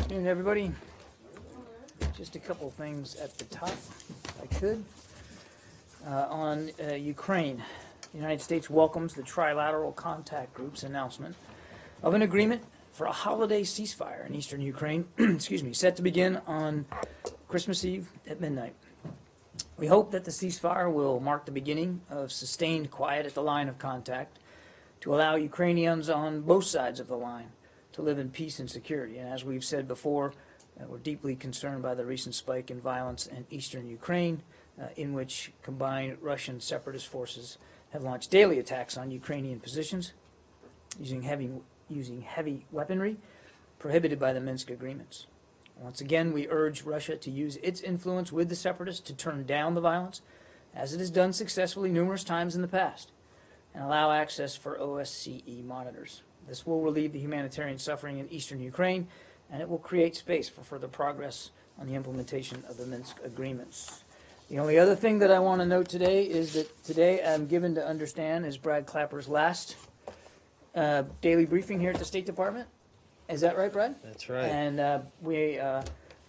Afternoon, everybody. Just a couple things at the top, if I could. On Ukraine, the United States welcomes the Trilateral Contact Group's announcement of an agreement for a holiday ceasefire in eastern Ukraine, excuse me, set to begin on Christmas Eve at midnight. We hope that the ceasefire will mark the beginning of sustained quiet at the line of contact to allow Ukrainians on both sides of the line to live in peace and security. And as we've said before, we're deeply concerned by the recent spike in violence in eastern Ukraine, in which combined Russian separatist forces have launched daily attacks on Ukrainian positions using heavy weaponry prohibited by the Minsk agreements. Once again, we urge Russia to use its influence with the separatists to turn down the violence, as it has done successfully numerous times in the past, and allow access for OSCE monitors. This will relieve the humanitarian suffering in eastern Ukraine, and it will create space for further progress on the implementation of the Minsk agreements. The only other thing that I want to note today is that today I'm given to understand is Brad Clapper's last daily briefing here at the State Department. Is that right, Brad? That's right. And we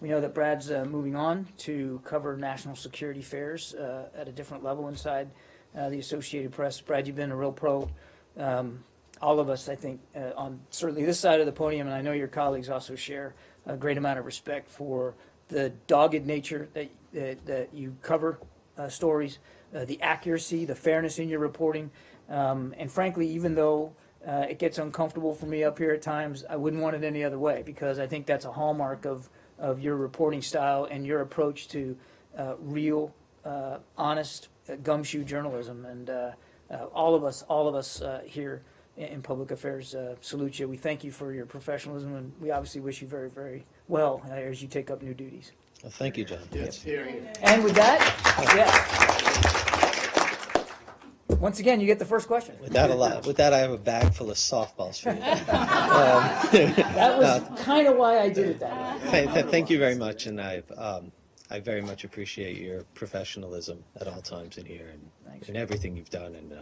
know that Brad's moving on to cover national security affairs at a different level inside the Associated Press. Brad, you've been a real pro. All of us, I think, on certainly this side of the podium, and I know your colleagues also share a great amount of respect for the dogged nature that you cover stories, the accuracy, the fairness in your reporting, and frankly, even though it gets uncomfortable for me up here at times, I wouldn't want it any other way, because I think that's a hallmark of your reporting style and your approach to real, honest, gumshoe journalism. And all of us here in public affairs salute you. We thank you for your professionalism, and we obviously wish you very, very well as you take up new duties. Well, thank you, John. Yes. And with that, yes. Once again, you get the first question. With that, I have a bag full of softballs for you. That was kind of why I did it that way. Thank you very much, and I very much appreciate your professionalism at all times in here and everything you've done, and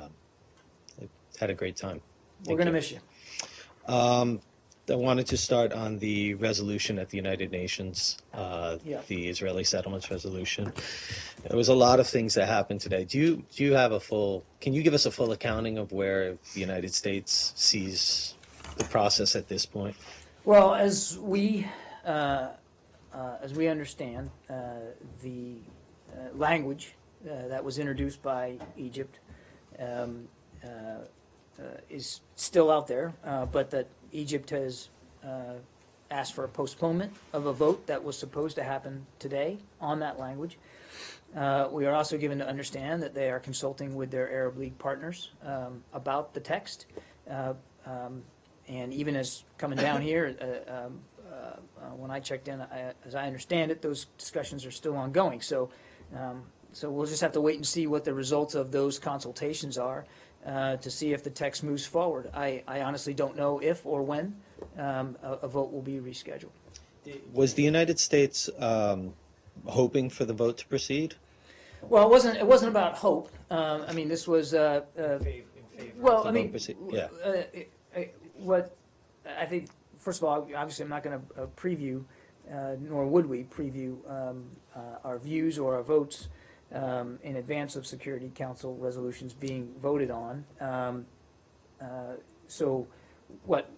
I've had a great time. We're going to miss you. I wanted to start on the resolution at the United Nations, the Israeli settlements resolution. There was a lot of things that happened today. Do you have can you give us a full accounting of where the United States sees the process at this point? Well, as we understand, the language that was introduced by Egypt is still out there, but that Egypt has asked for a postponement of a vote that was supposed to happen today on that language. We are also given to understand that they are consulting with their Arab League partners about the text. And even as coming down here, when I checked in, as I understand it, those discussions are still ongoing. So we'll just have to wait and see what the results of those consultations are to see if the text moves forward. I honestly don't know if or when a vote will be rescheduled. Was the United States hoping for the vote to proceed? Well, it wasn't about hope. I mean, this was well, I mean, what I think. First of all, obviously, I'm not going to preview, nor would we preview our views or our votes in advance of Security Council resolutions being voted on. So what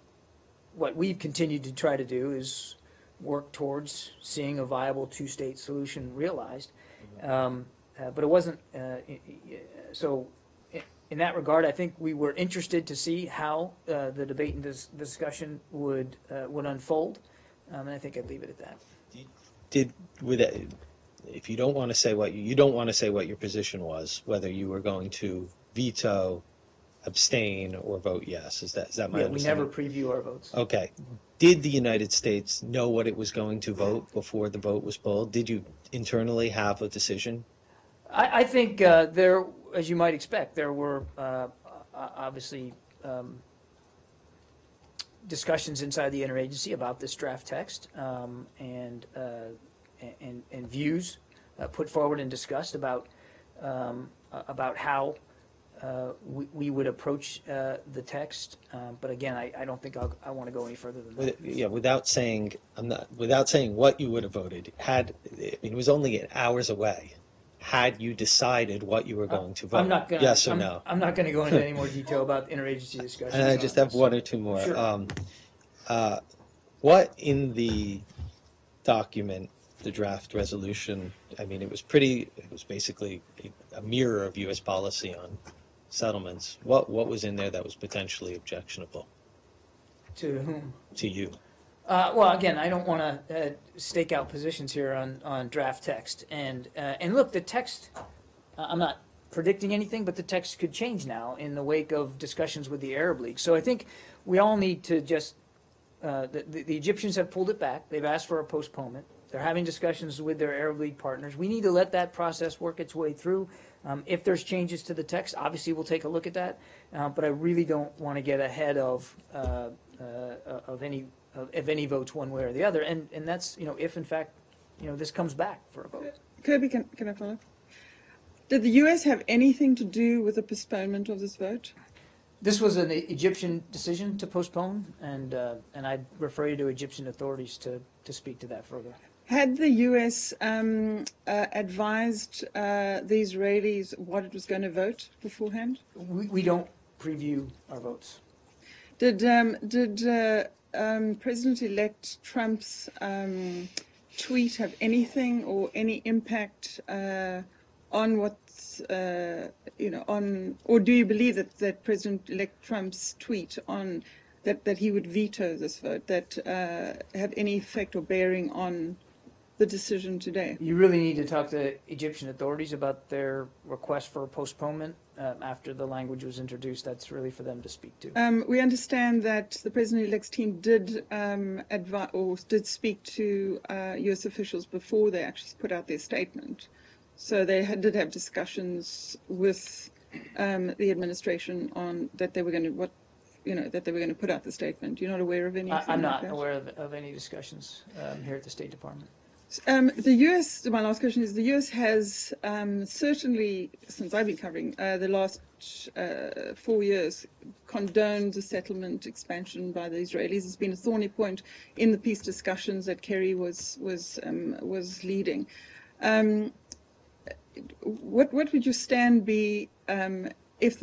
we've continued to try to do is work towards seeing a viable two-state solution realized. But it wasn't, so in that regard, I think we were interested to see how the debate and discussion would unfold, and I think I'd leave it at that. If you don't want to say what you don't want to say what your position was, whether you were going to veto, abstain, or vote yes, is that my understanding? We never preview our votes. Okay. Did the United States know what it was going to vote before the vote was pulled? Did you internally have a decision? I think there, as you might expect, there were obviously discussions inside the interagency about this draft text and views put forward and discussed about how we would approach the text. But again, I don't think I want to go any further than that. Yeah, without saying, without saying what you would have voted, it was only hours away. Had you decided what you were going to vote? I'm not gonna. Yes or no? I'm not going to go into any more detail about interagency discussions. And I just have one or two more. Sure. What in the document, the draft resolution, I mean, it was basically a mirror of U.S. policy on settlements. What was in there that was potentially objectionable? To whom? To you. Well, again, I don't want to stake out positions here on draft text. And look, the text, I'm not predicting anything, but the text could change now in the wake of discussions with the Arab League. So I think we all need to just, the Egyptians have pulled it back. They've asked for a postponement. They're having discussions with their Arab League partners. We need to let that process work its way through. If there's changes to the text, obviously we'll take a look at that. But I really don't want to get ahead of any votes one way or the other. And that's, if in fact, this comes back for a vote. Kirby, can I follow? Did the U.S. have anything to do with the postponement of this vote? This was an Egyptian decision to postpone, and I'd refer you to Egyptian authorities to speak to that further. Had the U.S. Advised the Israelis what it was going to vote beforehand? We don't preview our votes. Did President-elect Trump's tweet have anything or any impact on what's, or do you believe that President-elect Trump's tweet on that he would veto this vote, that have any effect or bearing on the decision today? You really need to talk to Egyptian authorities about their request for a postponement after the language was introduced. That's really for them to speak to. We understand that the President-elect's team did did speak to U.S. officials before they actually put out their statement. So they did have discussions with the administration on that they were going to that they were going to put out the statement. You're not aware of anything? I'm not like that? aware of any discussions here at the State Department. The U.S., my last question is, the U.S. has certainly, since I've been covering the last 4 years, condoned the settlement expansion by the Israelis. It's been a thorny point in the peace discussions that Kerry was leading. What would your stand be if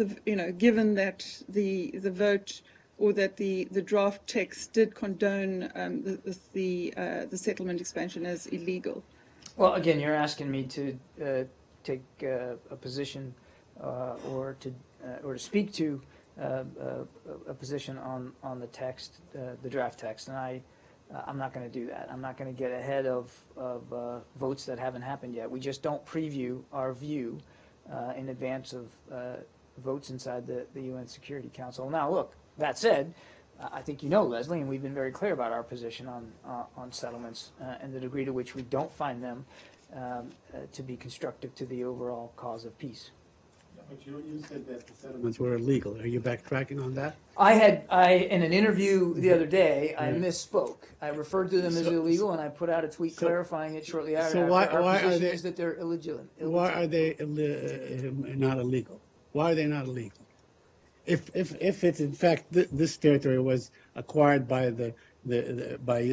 given that the vote or that the draft text did condone the settlement expansion as illegal? Well, again, you're asking me to take a position or to speak to a position on the text, the draft text, and I'm not going to do that. I'm not going to get ahead of votes that haven't happened yet. We just don't preview our view in advance of votes inside the UN Security Council. Now, look. That said, I think Leslie, and we've been very clear about our position on settlements and the degree to which we don't find them to be constructive to the overall cause of peace. But you said that the settlements were illegal. Are you backtracking on that? In an interview the other day, I misspoke. I referred to them as illegal, and I put out a tweet clarifying it shortly after. So why our are they? Is that they're illegitimate. Why are they not illegal? Why are they not illegal? If it's in fact this territory was acquired by the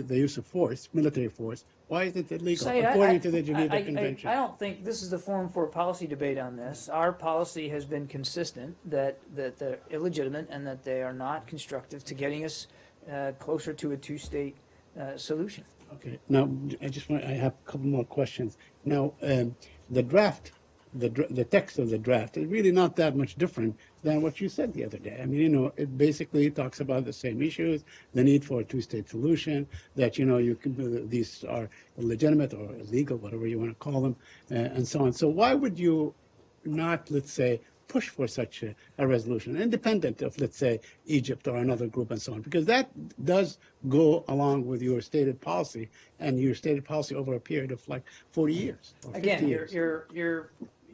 use of force, military force, why is it illegal according to the Geneva Convention? I don't think this is the forum for a policy debate on this. Our policy has been consistent that they're illegitimate and that they are not constructive to getting us closer to a two-state solution. Okay. Now I have a couple more questions. Now the draft. The text of the draft is really not that much different than what you said the other day. I mean, it basically talks about the same issues, the need for a two-state solution, that, these are illegitimate or illegal, whatever you want to call them, and so on. So why would you not, let's say, push for such a resolution, independent of, let's say, Egypt or another group and so on? Because that does go along with your stated policy, and your stated policy over a period of like 40 years. Or 50 Again, years.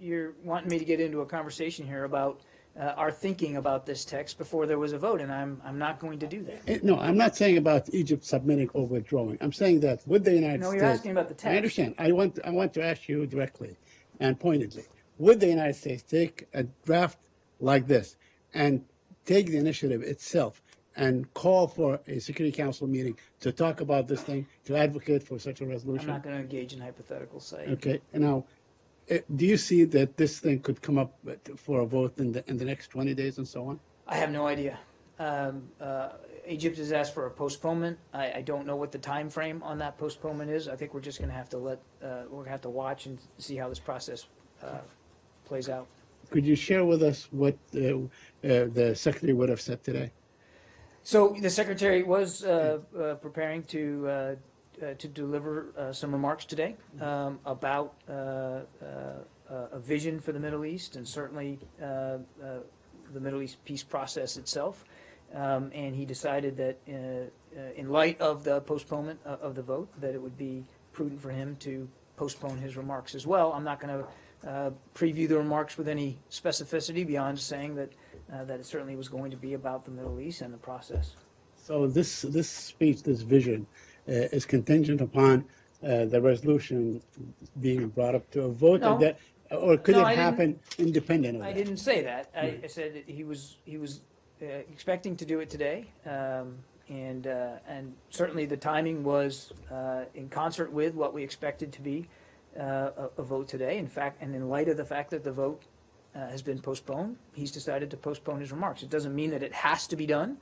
you're wanting me to get into a conversation here about our thinking about this text before there was a vote, and I'm not going to do that. No, I'm not saying about Egypt submitting or withdrawing. I'm saying that with the United States. No, you're asking about the text. I understand. I want to ask you directly and pointedly. Would the United States take a draft like this and take the initiative itself and call for a Security Council meeting to talk about this thing, to advocate for such a I'm resolution? not going to engage in hypotheticals, say. Okay, now, do you see that this thing could come up for a vote in the next 20 days and so on? I have no idea. Egypt has asked for a postponement. I don't know what the time frame on that postponement is. I think we're just going to have to we're going to have to watch and see how this process plays out. Could you share with us what the Secretary would have said today? So the Secretary was preparing to deliver some remarks today about a vision for the Middle East and certainly the Middle East peace process itself. And he decided that in light of the postponement of the vote, that it would be prudent for him to postpone his remarks as well. I'm not going to preview the remarks with any specificity beyond saying that it certainly was going to be about the Middle East and the process. So this speech, this vision, is contingent upon the resolution being brought up to a vote, No. or could No, it I didn't- happen independent of I that? didn't say that. I said that he was expecting to do it today, and certainly the timing was in concert with what we expected to be a vote today. In fact, and in light of the fact that the vote has been postponed, he's decided to postpone his remarks. It doesn't mean that it has to be done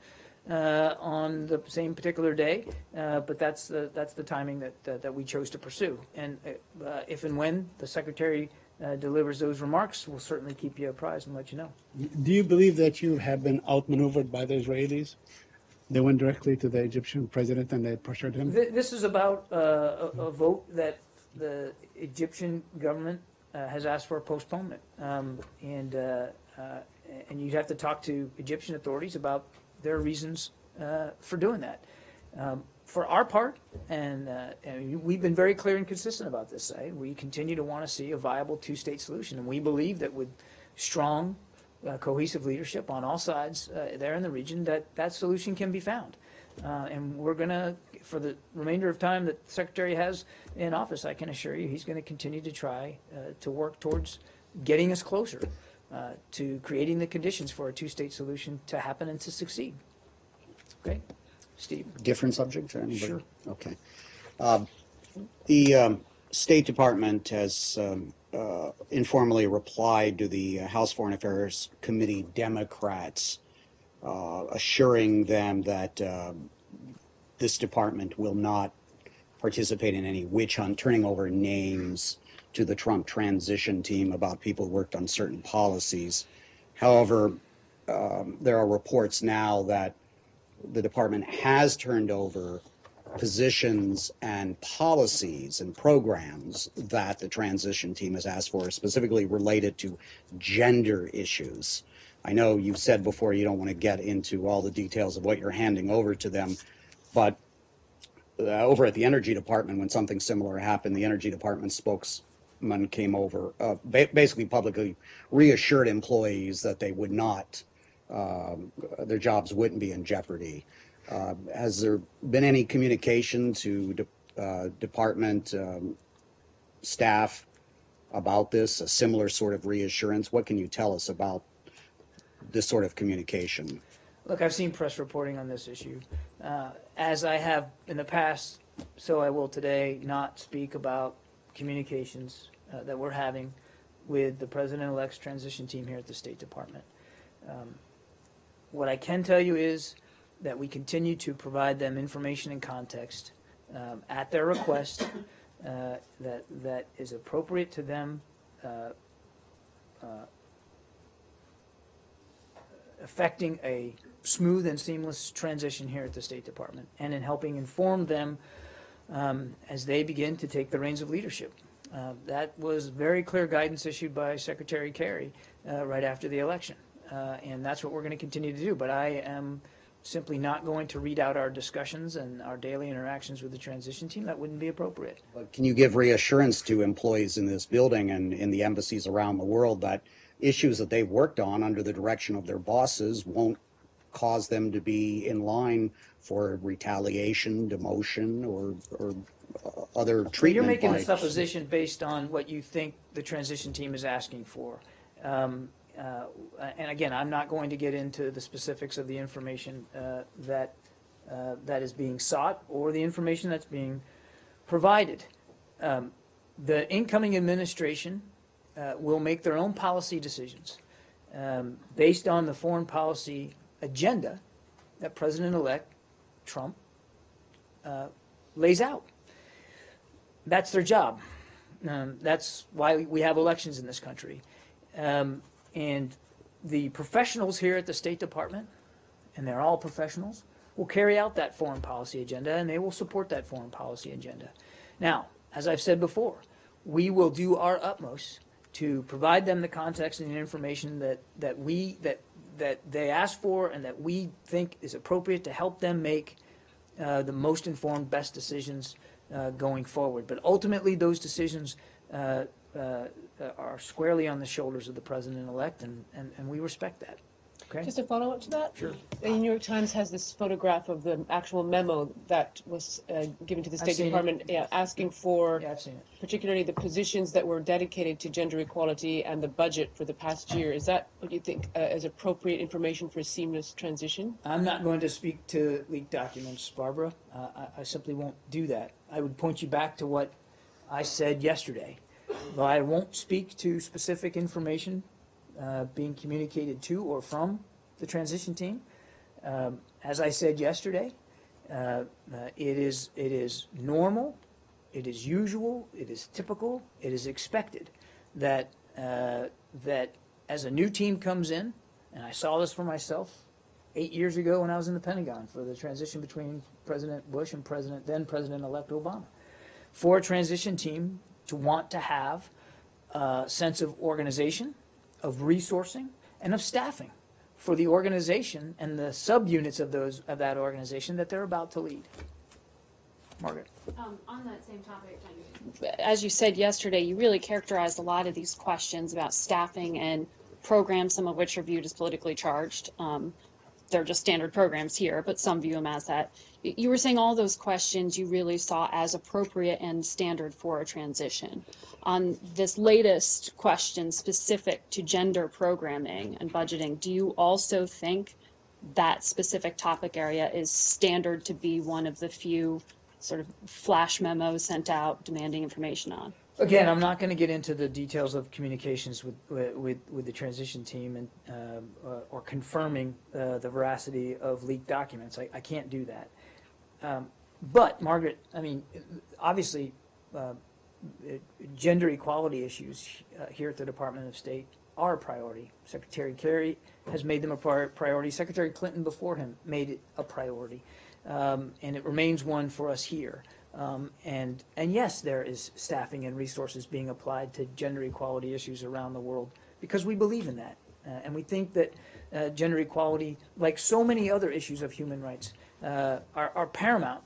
on the same particular day, but that's the timing that we chose to pursue. And if and when the Secretary delivers those remarks, we'll certainly keep you apprised and let you know. Do you believe that you have been outmaneuvered by the Israelis? They went directly to the Egyptian president and they pressured him? This is about a vote that the Egyptian government has asked for a postponement, and you'd have to talk to Egyptian authorities about their reasons for doing that. For our part, and we've been very clear and consistent about this, we continue to want to see a viable two-state solution, and we believe that with strong, cohesive leadership on all sides there in the region, that solution can be found. And we're going to, for the remainder of time that the Secretary has in office, I can assure you he's going to continue to try to work towards getting us closer to creating the conditions for a two-state solution to happen and to succeed. Okay? Steve? Different subject? Anybody? Sure. Okay. The State Department has informally replied to the House Foreign Affairs Committee Democrats, assuring them that this department will not participate in any witch hunt, turning over names to the Trump transition team about people who worked on certain policies. However, there are reports now that the department has turned over positions and policies and programs that the transition team has asked for, specifically related to gender issues. I know you've said before you don't want to get into all the details of what you're handing over to them, but over at the Energy Department, when something similar happened, the Energy Department spokesman came over, basically publicly reassured employees that they would not, their jobs wouldn't be in jeopardy. Has there been any communication to department staff about this, a similar sort of reassurance? What can you tell us about this sort of communication? Look, I've seen press reporting on this issue. As I have in the past, so I will today not speak about communications that we're having with the President-elect's transition team here at the State Department. What I can tell you is that we continue to provide them information and context at their request that is appropriate to them, affecting a smooth and seamless transition here at the State Department, and in helping inform them as they begin to take the reins of leadership. That was very clear guidance issued by Secretary Kerry right after the election, and that's what we're going to continue to do. But I am simply not going to read out our discussions and our daily interactions with the transition team. That wouldn't be appropriate. But can you give reassurance to employees in this building and in the embassies around the world that issues that they've worked on under the direction of their bosses won't cause them to be in line for retaliation, demotion, or other treatment? Well, you're making by... a supposition based on what you think the transition team is asking for. and again, I'm not going to get into the specifics of the information that is being sought or the information that's being provided. The incoming administration will make their own policy decisions based on the foreign policy agenda that President-elect Trump lays out. That's their job. That's why we have elections in this country. And the professionals here at the State Department, and they're all professionals, will carry out that foreign policy agenda, and they will support that foreign policy agenda. Now, as I've said before, we will do our utmost to provide them the context and the information that they ask for and that we think is appropriate to help them make the most informed, best decisions going forward. But ultimately, those decisions are squarely on the shoulders of the president-elect, and we respect that. Okay? Just a follow-up to that? Sure. The New York Times has this photograph of the actual memo that was given to the State seen it. Department asking for Yeah, I've seen it. particularly the positions that were dedicated to gender equality and the budget for the past year. Is that what you think is appropriate information for a seamless transition? I'm not going to speak to leaked documents, Barbara. I simply won't do that. I would point you back to what I said yesterday. Though I won't speak to specific information being communicated to or from the transition team. As I said yesterday, it is normal, it is usual, it is typical, it is expected that that as a new team comes in, and I saw this for myself 8 years ago when I was in the Pentagon for the transition between President Bush and then President-elect Obama, for a transition team to want to have a sense of organization, of resourcing, and of staffing for the organization and the subunits of that organization that they're about to lead. Margaret. On that same topic, as you said yesterday, you really characterized a lot of these questions about staffing and programs, some of which are viewed as politically charged. They're just standard programs here, but some view them as that. You were saying all those questions you really saw as appropriate and standard for a transition. On this latest question specific to gender programming and budgeting, do you also think that specific topic area is standard to be one of the few sort of flash memos sent out demanding information on? Again, I'm not going to get into the details of communications with the transition team and or confirming the veracity of leaked documents. I can't do that. But Margaret, I mean, obviously, gender equality issues here at the Department of State are a priority. Secretary Kerry has made them a priority. Secretary Clinton before him made it a priority, and it remains one for us here. And yes, there is staffing and resources being applied to gender equality issues around the world because we believe in that. And we think that gender equality, like so many other issues of human rights, are paramount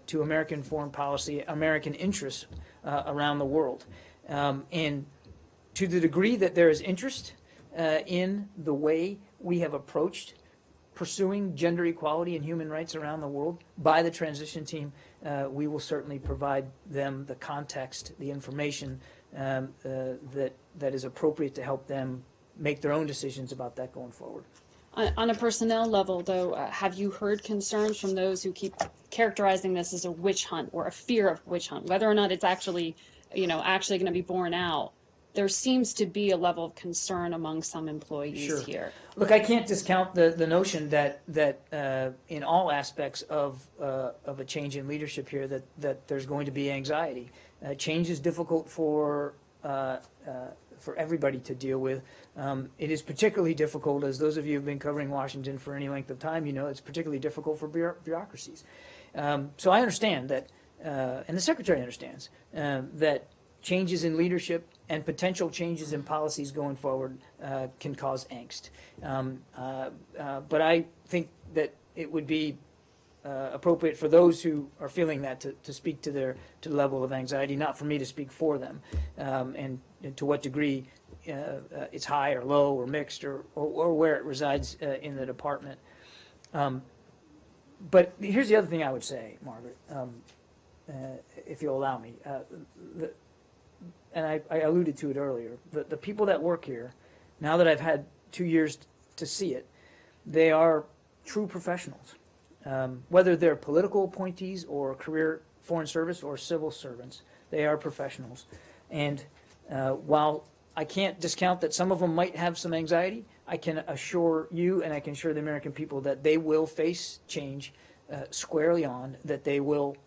to American foreign policy, American interests around the world. And to the degree that there is interest in the way we have approached pursuing gender equality and human rights around the world by the transition team, we will certainly provide them the context, the information that is appropriate to help them make their own decisions about that going forward. On a personnel level, though, have you heard concerns from those who keep characterizing this as a witch hunt or a fear of witch hunt, whether or not it's actually going to be borne out? There seems to be a level of concern among some employees here. Look, I can't discount the notion that in all aspects of a change in leadership here that there's going to be anxiety. Change is difficult for everybody to deal with. It is particularly difficult, as those of you who have been covering Washington for any length of time, you know, it's particularly difficult for bureaucracies. So I understand that, and the Secretary understands, that changes in leadership and potential changes in policies going forward can cause angst. But I think that it would be appropriate for those who are feeling that to speak to the level of anxiety, not for me to speak for them, and to what degree it's high or low or mixed or where it resides in the department. But here's the other thing I would say, Margaret, if you'll allow me. And I alluded to it earlier. The people that work here now that I've had 2 years to see it, they are true professionals. Whether they're political appointees or career foreign service or civil servants, they are professionals. And while I can't discount that some of them might have some anxiety, I can assure you and I can assure the American people that they will face change squarely on, that they will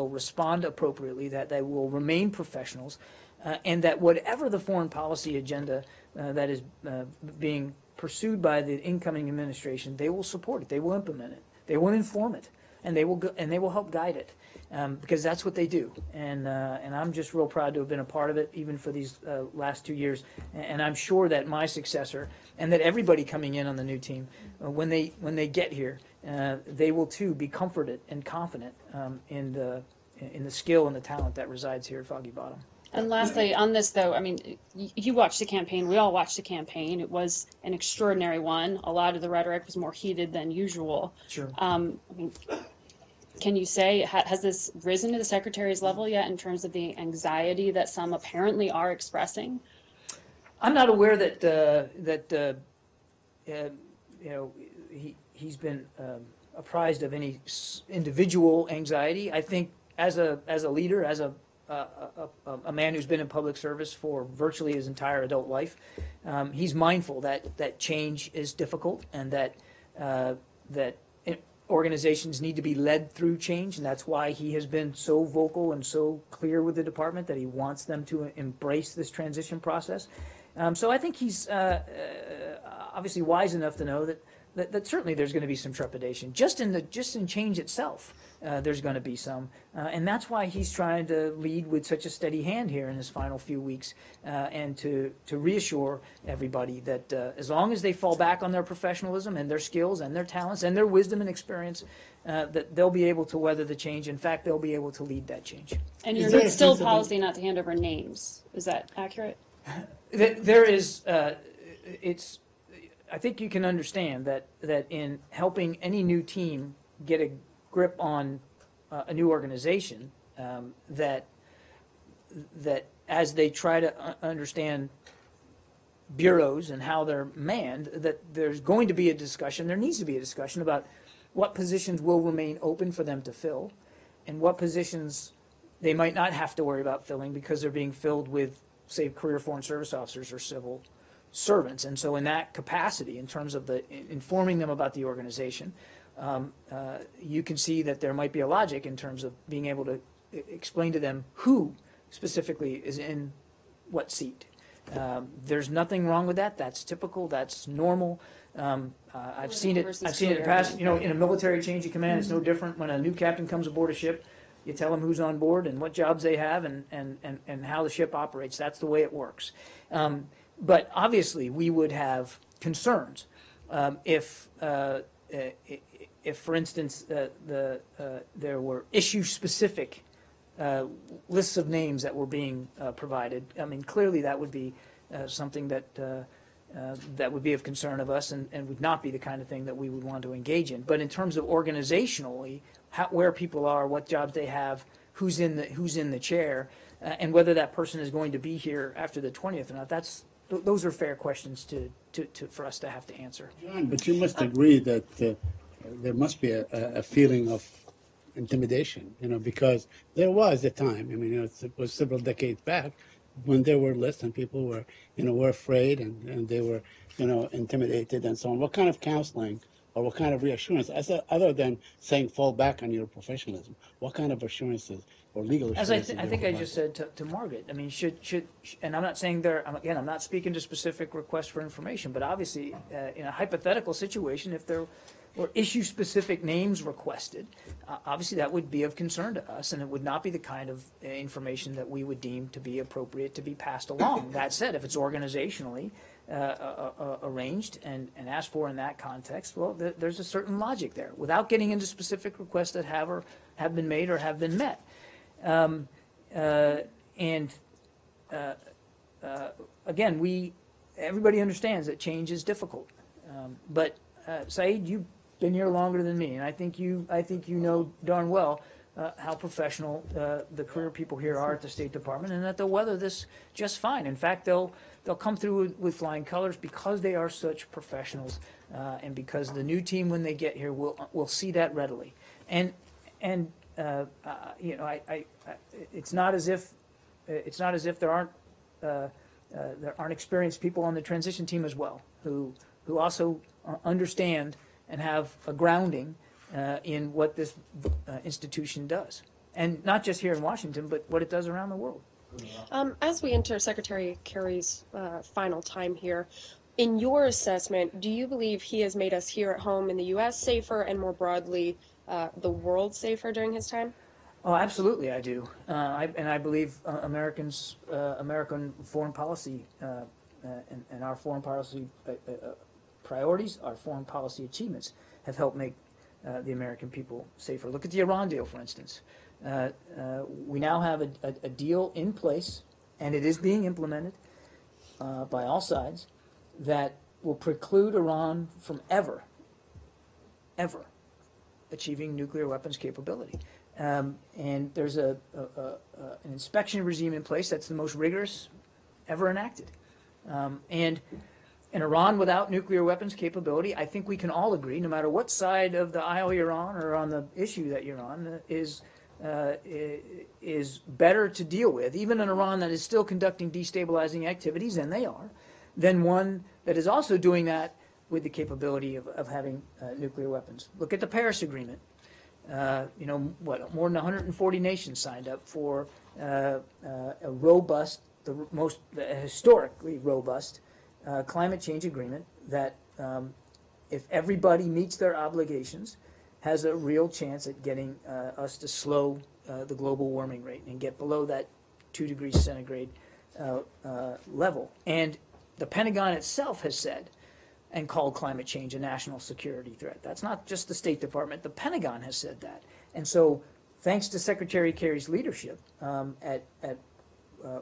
respond appropriately, that they will remain professionals, and that whatever the foreign policy agenda that is being pursued by the incoming administration, they will support it, they will implement it, they will inform it, and they will help guide it, because that's what they do. And I'm just real proud to have been a part of it, even for these last 2 years. And I'm sure that my successor and that everybody coming in on the new team, when they get here, they will too be comforted and confident in the skill and the talent that resides here at Foggy Bottom. And lastly, on this though, I mean, you watched the campaign. We all watched the campaign. It was an extraordinary one. A lot of the rhetoric was more heated than usual. Sure. I mean, can you say, has this risen to the secretary's level yet in terms of the anxiety that some apparently are expressing? I'm not aware that he's been apprised of any individual anxiety. I think as a leader, as a man who's been in public service for virtually his entire adult life, he's mindful that change is difficult and that organizations need to be led through change, and that's why he has been so vocal and so clear with the department that he wants them to embrace this transition process. So I think he's obviously wise enough to know that certainly there's going to be some trepidation. Just in change itself, there's going to be some, and that's why he's trying to lead with such a steady hand here in his final few weeks, and to reassure everybody that as long as they fall back on their professionalism and their skills and their talents and their wisdom and experience, that they'll be able to weather the change. In fact, they'll be able to lead that change. And Is you're there a still sense of policy not to hand over names. Is that accurate? There is, I think you can understand that in helping any new team get a grip on a new organization, that as they try to understand bureaus and how they're manned, that there's going to be a discussion, there needs to be a discussion about what positions will remain open for them to fill and what positions they might not have to worry about filling because they're being filled with, say, career foreign service officers or civil servants. And so in that capacity, in terms of informing them about the organization, you can see that there might be a logic in terms of being able to explain to them who specifically is in what seat. There's nothing wrong with that. That's typical. That's normal. I've seen it in the past. In a military change of command, it's no different. When a new captain comes aboard a ship, you tell them who's on board and what jobs they have and how the ship operates. That's the way it works. But obviously, we would have concerns if, for instance, there were issue-specific lists of names that were being provided. I mean, clearly that would be something that would be of concern of us and would not be the kind of thing that we would want to engage in. But in terms of organizationally, where people are, what jobs they have, who's in the chair, and whether that person is going to be here after the 20th or not, those are fair questions for us to have to answer. John, but you must agree that there must be a feeling of intimidation, because there was a time, it was several decades back, when there were lists and people were afraid and they were, intimidated and so on. What kind of counseling or what kind of reassurance, other than saying fall back on your professionalism, what kind of assurances or legal assurances? As I think I just said to Margaret, I mean, and I'm not saying I'm not speaking to specific requests for information, but obviously in a hypothetical situation, if there were issue-specific names requested, obviously that would be of concern to us, and it would not be the kind of information that we would deem to be appropriate to be passed along. That said, if it's organizationally arranged and asked for in that context, well, there's a certain logic there, without getting into specific requests that have been made or have been met. Again, everybody understands that change is difficult, but Saeed, you've been here longer than me, and I think you know darn well how professional the career people here are at the State Department, and that they'll weather this just fine. In fact, they'll they'll come through with flying colors because they are such professionals, and because the new team, when they get here, will see that readily. And you know, it's not as if there aren't experienced people on the transition team as well who also understand and have a grounding in what this institution does, and not just here in Washington, but what it does around the world. As we enter Secretary Kerry's final time here, in your assessment, do you believe he has made us here at home in the U.S. safer and more broadly the world safer during his time? Oh, absolutely, I do. I believe American foreign policy and our foreign policy priorities, our foreign policy achievements have helped make the American people safer. Look at the Iran deal, for instance. We now have a deal in place, and it is being implemented by all sides, that will preclude Iran from ever achieving nuclear weapons capability. And there's an inspection regime in place that's the most rigorous ever enacted. And an Iran without nuclear weapons capability, I think we can all agree, no matter what side of the aisle you're on or on the issue that you're on, is better to deal with, even an Iran that is still conducting destabilizing activities, and they are, than one that is also doing that with the capability of having nuclear weapons. Look at the Paris Agreement. You know, what, more than 140 nations signed up for a robust, the most historically robust climate change agreement that, if everybody meets their obligations, has a real chance at getting us to slow the global warming rate and get below that 2 degrees centigrade level. And the Pentagon itself has said and called climate change a national security threat. That's not just the State Department. The Pentagon has said that. And so thanks to Secretary Kerry's leadership at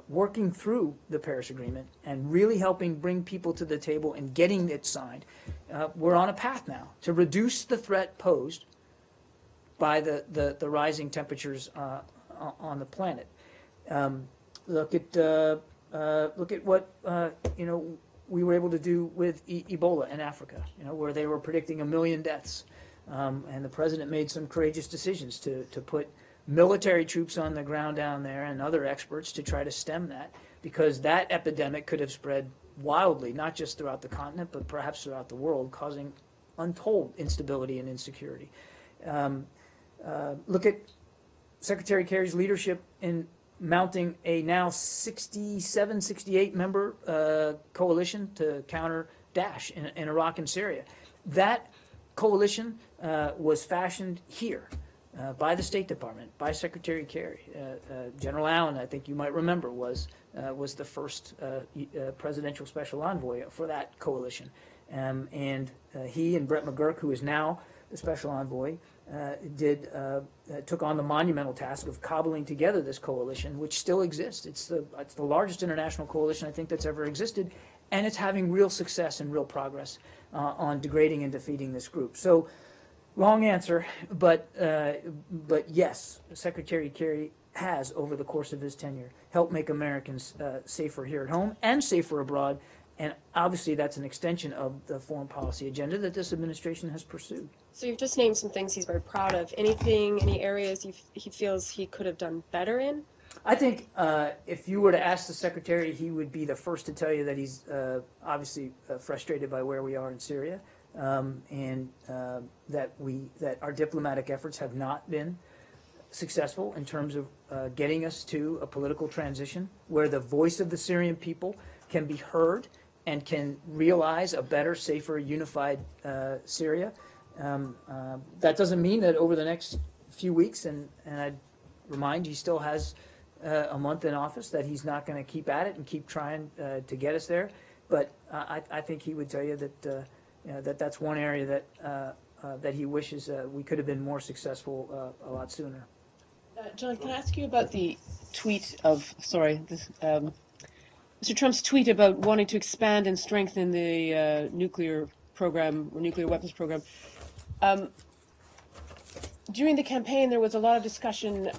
working through the Paris Agreement and really helping bring people to the table and getting it signed, we're on a path now to reduce the threat posed by the rising temperatures on the planet. Look at what you know, we were able to do with Ebola in Africa, you know, where they were predicting 1 million deaths, and the president made some courageous decisions to put military troops on the ground down there and other experts to try to stem that, because that epidemic could have spread wildly, not just throughout the continent, but perhaps throughout the world, causing untold instability and insecurity. Look at Secretary Kerry's leadership in mounting a now 67, 68 member coalition to counter Daesh in Iraq and Syria. That coalition was fashioned here by the State Department, by Secretary Kerry. General Allen, I think you might remember, was the first presidential special envoy for that coalition. And he and Brett McGurk, who is now the special envoy, took on the monumental task of cobbling together this coalition, which still exists. It's the largest international coalition I think that's ever existed, and it's having real success and real progress on degrading and defeating this group. So, long answer, but yes, Secretary Kerry has, over the course of his tenure, helped make Americans safer here at home and safer abroad. And obviously that's an extension of the foreign policy agenda that this administration has pursued. So you've just named some things he's very proud of. Any areas he feels he could have done better in? I think if you were to ask the Secretary, he would be the first to tell you that he's obviously frustrated by where we are in Syria, and that our diplomatic efforts have not been successful in terms of getting us to a political transition where the voice of the Syrian people can be heard and can realize a better, safer, unified Syria. That doesn't mean that over the next few weeks, and I'd remind he still has a month in office, that he's not going to keep at it and keep trying to get us there. But I think he would tell you that that's one area that he wishes we could have been more successful a lot sooner. John, can I ask you about the tweet of, Mr. Trump's tweet about wanting to expand and strengthen the nuclear program, or nuclear weapons program. During the campaign, there was a lot of discussion,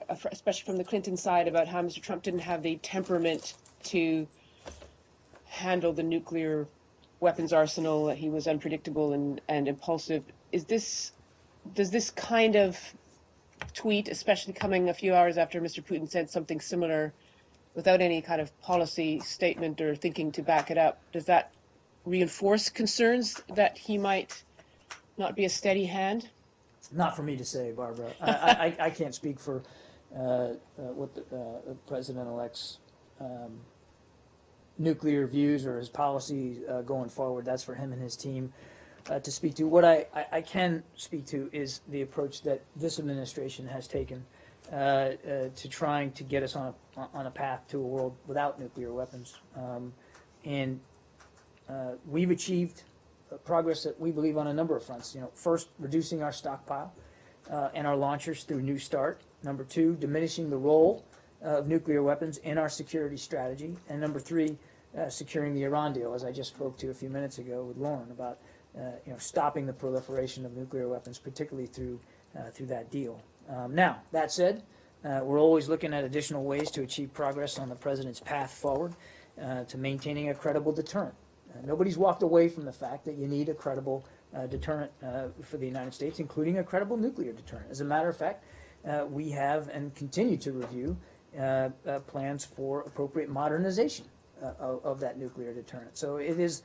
especially from the Clinton side, about how Mr. Trump didn't have the temperament to handle the nuclear weapons arsenal, that he was unpredictable and impulsive. Does this kind of tweet, especially coming a few hours after Mr. Putin said something similar without any kind of policy statement or thinking to back it up, does that reinforce concerns that he might not be a steady hand? Not for me to say, Barbara. I can't speak for what the president-elect's nuclear views or his policy going forward. That's for him and his team to speak to. What I can speak to is the approach that this administration has taken to trying to get us on a path to a world without nuclear weapons. And we've achieved progress that we believe on a number of fronts. First, reducing our stockpile and our launchers through New START. Number two, diminishing the role of nuclear weapons in our security strategy. And number three, securing the Iran deal, as I just spoke to a few minutes ago with Lauren about stopping the proliferation of nuclear weapons, particularly through that deal. Now, that said, we're always looking at additional ways to achieve progress on the president's path forward to maintaining a credible deterrent. Nobody's walked away from the fact that you need a credible deterrent for the United States, including a credible nuclear deterrent. As a matter of fact, we have and continue to review plans for appropriate modernization of that nuclear deterrent. So it is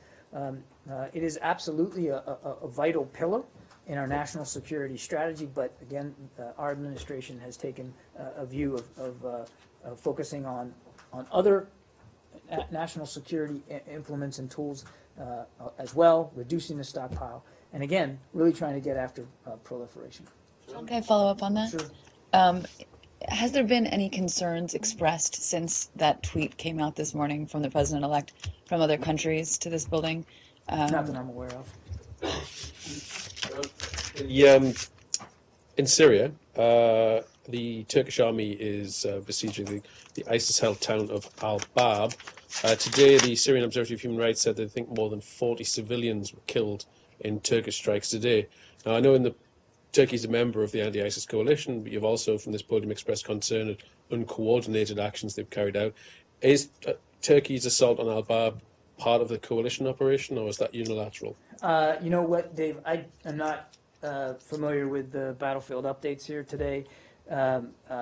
absolutely a vital pillar in our national security strategy. But again, our administration has taken a view of focusing on other national security implements and tools as well, reducing the stockpile, and again, really trying to get after proliferation. Can I follow up on that? Sure. Has there been any concerns expressed since that tweet came out this morning from the president-elect from other countries to this building? Not that I'm aware of. In Syria, the Turkish army is besieging the ISIS-held town of Al-Bab. Today, the Syrian Observatory of Human Rights said they think more than 40 civilians were killed in Turkish strikes today. Now, I know Turkey's a member of the anti-ISIS coalition, but you've also, from this podium, expressed concern at uncoordinated actions they've carried out. Is Turkey's assault on Al-Bab part of the coalition operation, or is that unilateral? You know what, Dave? I am not familiar with the battlefield updates here today.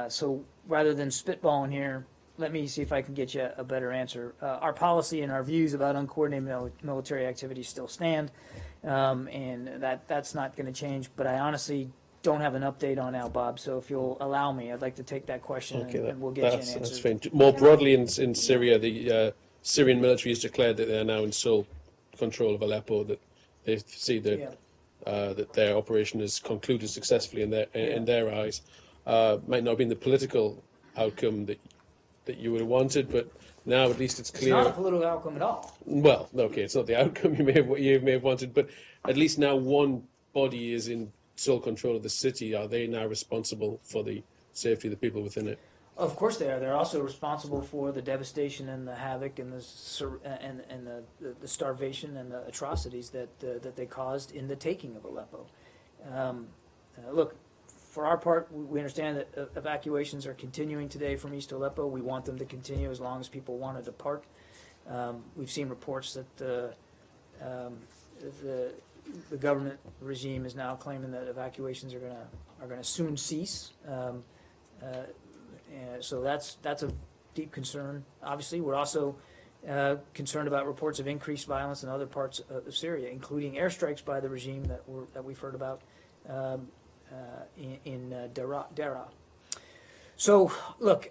So rather than spitballing here, let me see if I can get you a better answer. Our policy and our views about uncoordinated military activities still stand, and that's not going to change. But I honestly don't have an update on Al-Bab, so if you'll allow me, I'd like to take that question and we'll get you an answer. That's fine. More broadly in Syria, the Syrian military has declared that they are now in sole control of Aleppo, that they see that their operation is concluded successfully in their eyes. Might not have been the political outcome that you would have wanted, but now at least it's clear. It's not a political outcome at all. Well, okay, it's not the outcome you may have wanted, but at least now one body is in sole control of the city. Are they now responsible for the safety of the people within it? Of course they are. They're also responsible for the devastation and the havoc and the starvation and the atrocities that they caused in the taking of Aleppo. Look, for our part, we understand that evacuations are continuing today from East Aleppo. We want them to continue as long as people want to depart. We've seen reports that the government regime is now claiming that evacuations are going to soon cease. So that's a deep concern. Obviously, we're also concerned about reports of increased violence in other parts of Syria, including airstrikes by the regime that we've heard about in Daraa. So, look,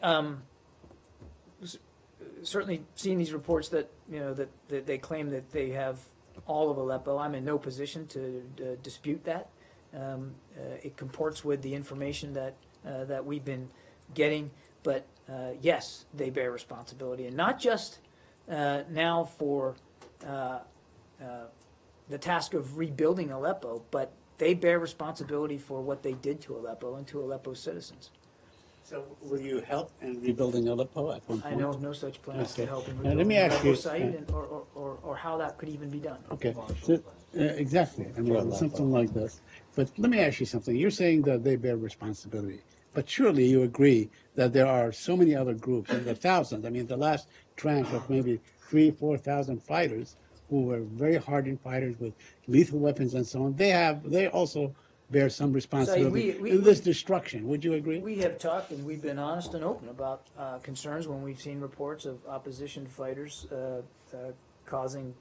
certainly seeing these reports that that they claim that they have all of Aleppo, I'm in no position to dispute that. It comports with the information that we've been getting, but yes, they bear responsibility, and not just now for the task of rebuilding Aleppo, but they bear responsibility for what they did to Aleppo and to Aleppo's citizens. So will you help in rebuilding Aleppo at one point? I know of no such plans to help in Now, let rebuilding me ask Aleppo you, site or how that could even be done. Okay, so, exactly. I mean, something like this. But let me ask you something. You're saying that they bear responsibility. But surely you agree that there are so many other groups, and the thousands. I mean, the last tranche of maybe 3,000-4,000 fighters who were very hardened fighters with lethal weapons and so on. They also bear some responsibility in this destruction. Would you agree? We have talked and we've been honest and open about concerns when we've seen reports of opposition fighters causing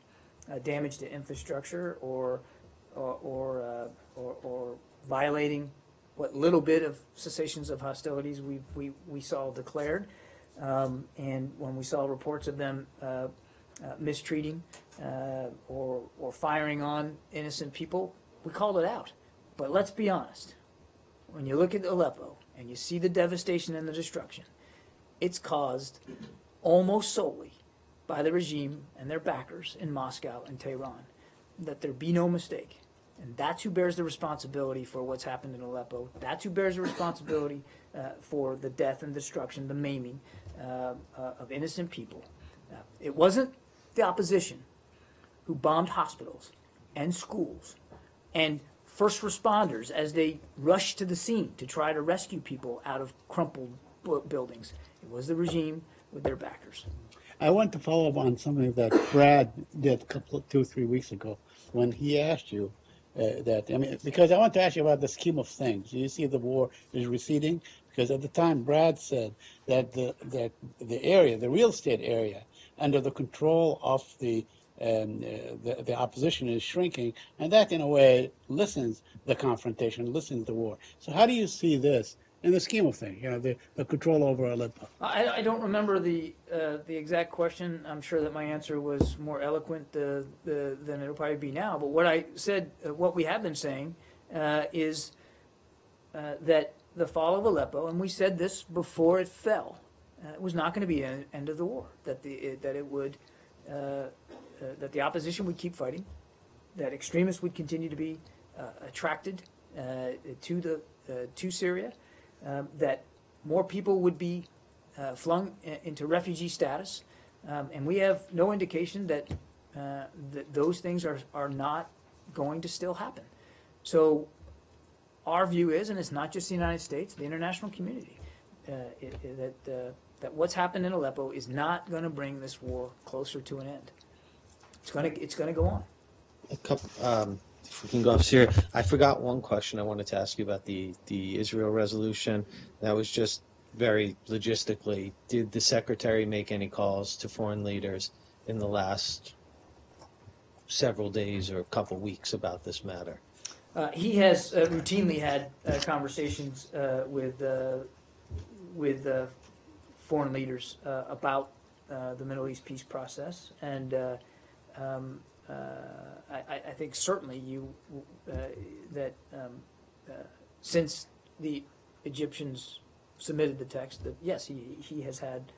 damage to infrastructure or violating what little bit of cessations of hostilities we saw declared, and when we saw reports of them mistreating or firing on innocent people, we called it out. But let's be honest, when you look at Aleppo and you see the devastation and the destruction, it's caused almost solely by the regime and their backers in Moscow and Tehran. Let there be no mistake. And that's who bears the responsibility for what's happened in Aleppo. That's who bears the responsibility for the death and destruction, the maiming of innocent people. It wasn't the opposition who bombed hospitals and schools and first responders as they rushed to the scene to try to rescue people out of crumpled buildings. It was the regime with their backers. I want to follow up on something that Brad did 2-3 weeks ago when he asked you because I want to ask you about the scheme of things. Do you see the war is receding? Because at the time, Brad said that the area, the real estate area, under the control of the opposition is shrinking, and that in a way lessens the confrontation, lessens the war. So how do you see this in the scheme of things? The control over Aleppo. I don't remember the exact question. I'm sure that my answer was more eloquent than it'll probably be now. But what I said, what we have been saying, is that the fall of Aleppo, and we said this before it fell, it was not going to be an end of the war. That the opposition would keep fighting, that extremists would continue to be attracted to Syria, that more people would be flung into refugee status, and we have no indication that those things are not going to still happen. So our view is, and it's not just the United States, the international community, that what's happened in Aleppo is not going to bring this war closer to an end. It's going to go on. If we can go off Syria, I forgot one question I wanted to ask you about the Israel resolution. That was just very logistically. Did the secretary make any calls to foreign leaders in the last several days or a couple weeks about this matter? He has routinely had conversations with foreign leaders about the Middle East peace process, and I think certainly since the Egyptians submitted the text, that yes, he has had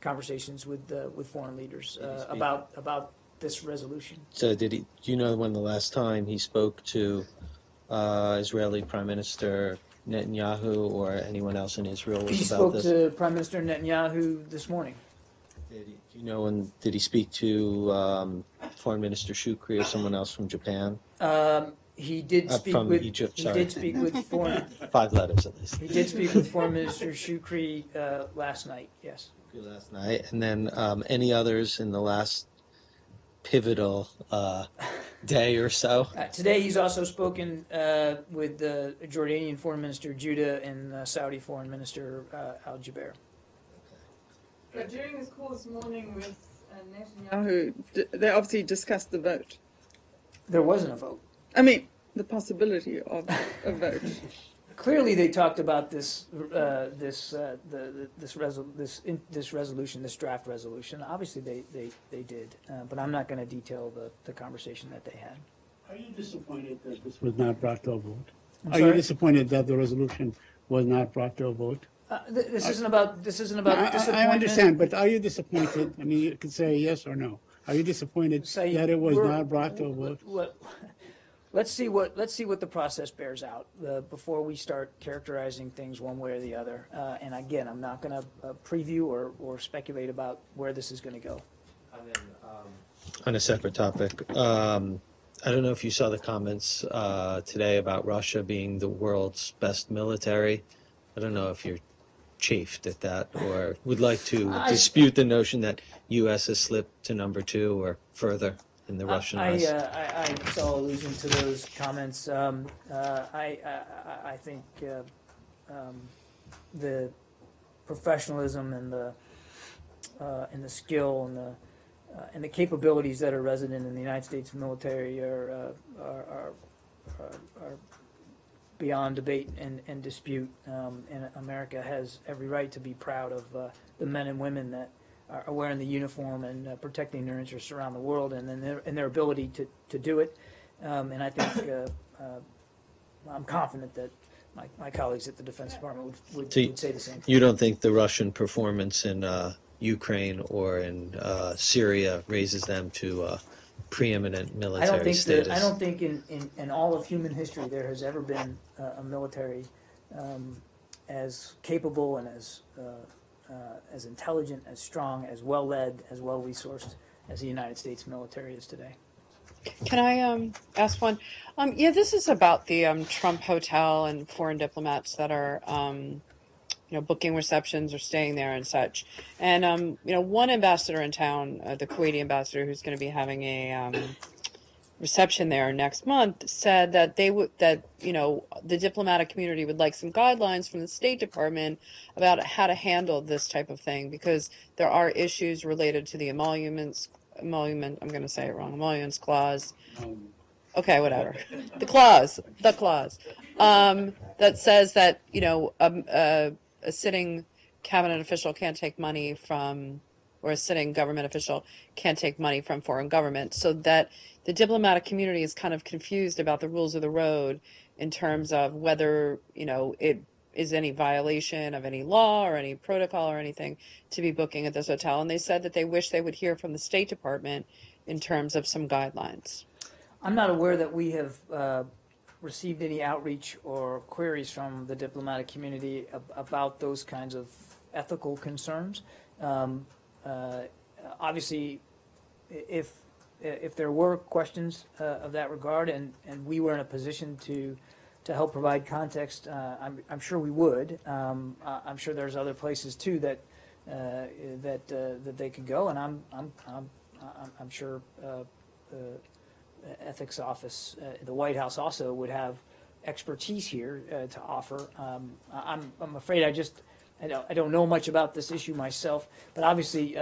conversations with foreign leaders about this resolution. So do you know when the last time he spoke to Israeli Prime Minister Netanyahu or anyone else in Israel was about this? He spoke to Prime Minister Netanyahu this morning. Do you know when? Did he speak to Foreign Minister Shukri or someone else from Japan? He did speak from with Egypt. He sorry. did speak with foreign. 5 letters at least. He did speak with Foreign Minister Shukri last night. Yes. Last night, and then any others in the last pivotal day or so? Today, he's also spoken with the Jordanian Foreign Minister Judah and Saudi Foreign Minister Al Jaber. But during his call this morning with Netanyahu, they obviously discussed the vote. There wasn't a vote. I mean, the possibility of a vote. Clearly, they talked about this resolution, this draft resolution. Obviously, they did, but I'm not going to detail the conversation that they had. Are you disappointed that this was not brought to a vote? I'm Are sorry? you disappointed that the resolution was not brought to a vote? This isn't about disappointment. I understand, but are you disappointed? I mean, you could say yes or no. Are you disappointed that it was not brought to a vote? Let's see what the process bears out before we start characterizing things one way or the other. And again, I'm not going to preview or speculate about where this is going to go. On a separate topic, I don't know if you saw the comments today about Russia being the world's best military. I don't know if you're chafed at that or would like to dispute the notion that U.S. has slipped to number 2 or further in the Russian race. I saw allusion to those comments. I think the professionalism and the skill and the capabilities that are resident in the United States military are beyond debate and dispute. And America has every right to be proud of the men and women that are wearing the uniform and protecting their interests around the world, and their ability to do it. And I think I'm confident that my colleagues at the Defense Department would say the same thing. You don't think the Russian performance in Ukraine or in Syria raises them to preeminent military status? I don't think in all of human history there has ever been a military as capable and as intelligent, as strong, as well led, as well resourced as the United States military is today. Can I ask one? Yeah, this is about the Trump Hotel and foreign diplomats that are, booking receptions or staying there and such. And one ambassador in town, the Kuwaiti ambassador, who's going to be having a reception there next month, said that the diplomatic community would like some guidelines from the State Department about how to handle this type of thing, because there are issues related to the emoluments clause. Okay, whatever. The clause that says that a sitting cabinet official can't take money from, or a sitting government official can't take money from foreign government, so that the diplomatic community is kind of confused about the rules of the road in terms of whether it is any violation of any law or any protocol or anything to be booking at this hotel. And they said that they wish they would hear from the State Department in terms of some guidelines. I'm not aware that we have received any outreach or queries from the diplomatic community about those kinds of ethical concerns. Obviously, if there were questions of that regard, and we were in a position to help provide context, I'm sure we would. I'm sure there's other places too that they could go, and I'm sure ethics office, the White House also would have expertise here to offer. I'm afraid I don't know much about this issue myself, but obviously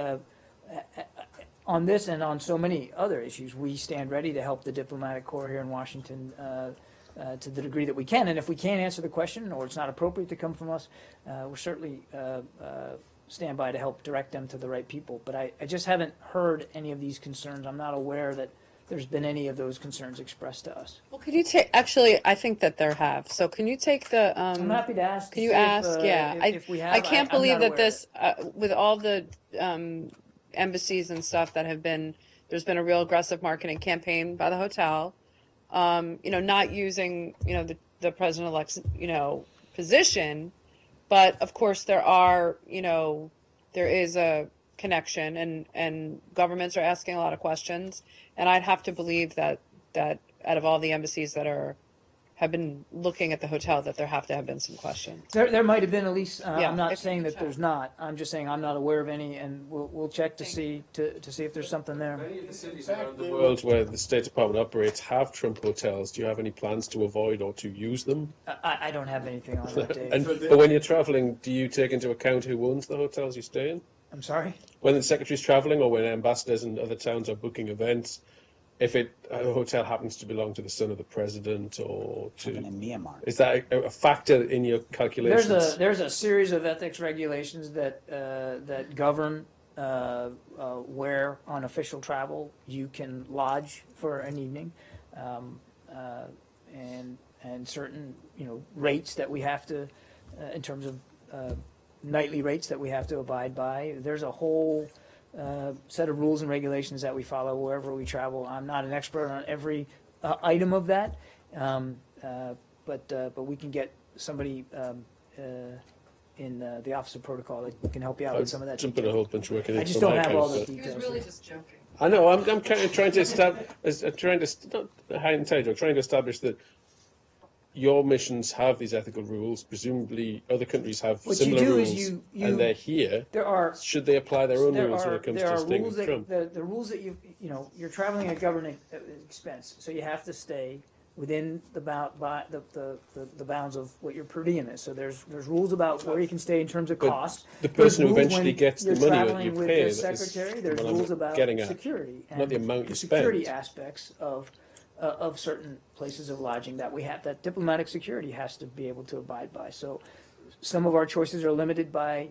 on this and on so many other issues, we stand ready to help the diplomatic corps here in Washington to the degree that we can. And if we can't answer the question, or it's not appropriate to come from us, we'll certainly stand by to help direct them to the right people. But I just haven't heard any of these concerns. I'm not aware that there's been any of those concerns expressed to us. Well, could you take, actually, I think that there have. So can you take the, I'm happy to ask. Can you ask? If we have. I can't believe that this, with all the embassies and stuff that have been, there's been a real aggressive marketing campaign by the hotel, not using, the president-elect's, position, but of course there are, there is a connection, and governments are asking a lot of questions, and I'd have to believe that out of all the embassies that have been looking at the hotel, that there have to have been some questions. There might have been, at least. Yeah, I'm not saying that there's not. I'm just saying I'm not aware of any, and we'll check to see if there's something there. Many of the cities around the world where the State Department operates have Trump hotels. Do you have any plans to avoid or to use them? I don't have anything on that, Dave. But when you're traveling, do you take into account who owns the hotels you stay in? I'm sorry? When the secretary's traveling, or when ambassadors in other towns are booking events, if a hotel happens to belong to the son of the president or to in Myanmar, is that a factor in your calculations? There's a series of ethics regulations that govern where on official travel you can lodge for an evening, and certain rates that we have to, in terms of nightly rates that we have to abide by. There's a whole set of rules and regulations that we follow wherever we travel. I'm not an expert on every item of that, but we can get somebody in the Office of Protocol that can help you out with some of that. Jump in a whole bunch of work. I just don't have all the details. He was really just joking. I know. I'm kind of trying to establish, trying to establish that your missions have these ethical rules. Presumably, other countries have What you similar do rules, is you- and they're here. There are Should they apply their own there rules when are it comes there to are staying rules with that Trump? the rules that you're traveling at government expense, so you have to stay within the bounds of what your per diem is. So there's rules about where you can stay in terms of But cost. the There's person who rules eventually when gets the you're money that traveling you with pay the is secretary. There's what I'm rules about getting at. security Not the amount you security spend. aspects of certain places of lodging that we have, that diplomatic security has to be able to abide by. So some of our choices are limited by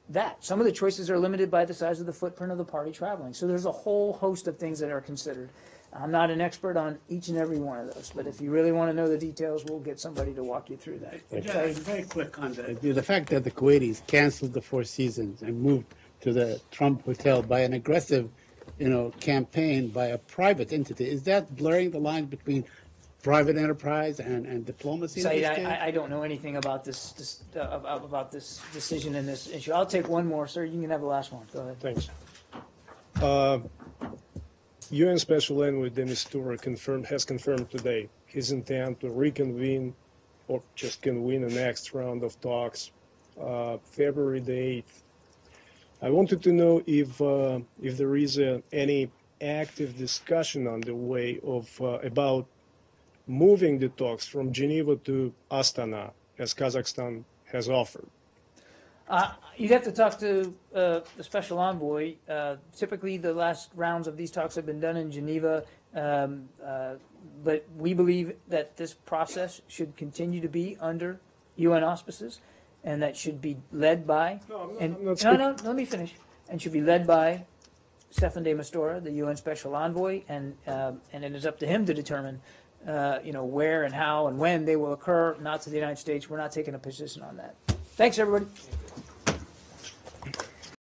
that. Some of the choices are limited by the size of the footprint of the party traveling. So there's a whole host of things that are considered. I'm not an expert on each and every one of those, but if you really want to know the details, we'll get somebody to walk you through that. Just very quick on that. The fact that the Kuwaitis canceled the Four Seasons and moved to the Trump Hotel by an aggressive, campaign by a private entity, is that blurring the lines between private enterprise and diplomacy? in Saeed, this case? I don't know anything about this decision in this issue. I'll take one more, sir. You can have the last one. Go ahead. Thanks. UN Special Envoy de Mistura has confirmed today his intent to reconvene or just convene the next round of talks February the 8th. I wanted to know if there is any active discussion underway about moving the talks from Geneva to Astana, as Kazakhstan has offered. You'd have to talk to the special envoy. Typically, the last rounds of these talks have been done in Geneva, but we believe that this process should continue to be under UN auspices, and that should be led by. No, let me finish. And should be led by Staffan de Mistura, the UN special envoy, and it is up to him to determine, where and how and when they will occur. Not to the United States. We're not taking a position on that. Thanks, everybody.